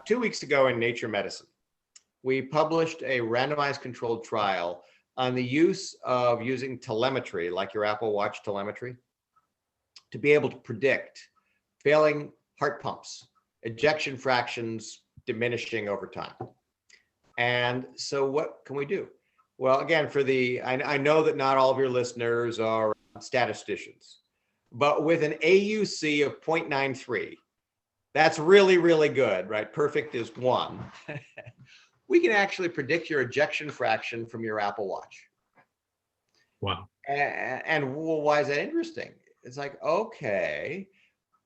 2 weeks ago in Nature Medicine, we published a randomized controlled trial on the use of using telemetry, like your Apple Watch telemetry, to be able to predict failing heart pumps, ejection fractions diminishing over time. And so what can we do? Well, again, I know that not all of your listeners are statisticians, but with an AUC of 0.93, that's really, really good, right? Perfect is 1. We can actually predict your ejection fraction from your Apple Watch. Wow. And well, why is that interesting? It's like, okay,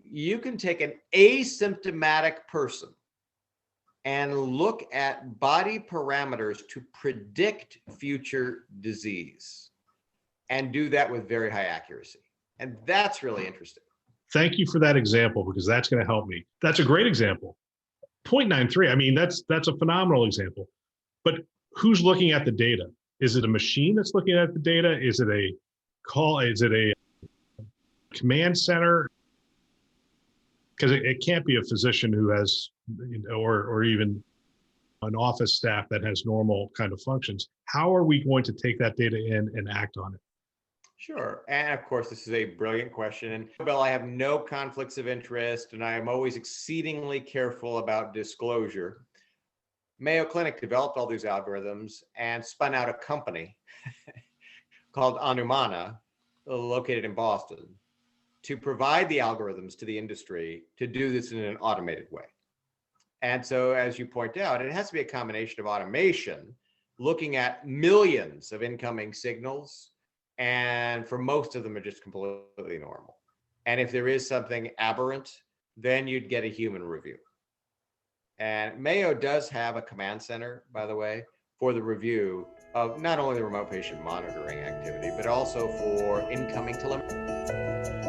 you can take an asymptomatic person and look at body parameters to predict future disease and do that with very high accuracy. And that's really interesting. Thank you for that example, because that's going to help me. That's a great example. 0.93, I mean, that's a phenomenal example. But who's looking at the data? Is it a machine that's looking at the data? Is it a command center? Because it can't be a physician who has, or even an office staff that has normal kind of functions. How are we going to take that data in and act on it? Sure. And of course, this is a brilliant question. And Bill, I have no conflicts of interest, and I am always exceedingly careful about disclosure. Mayo Clinic developed all these algorithms and spun out a company called Anumana, located in Boston, to provide the algorithms to the industry to do this in an automated way. And so, as you point out, it has to be a combination of automation, looking at millions of incoming signals, and for most of them are just completely normal. And if there is something aberrant, then you'd get a human review. And Mayo does have a command center, by the way, for the review of not only the remote patient monitoring activity, but also for incoming telemetry.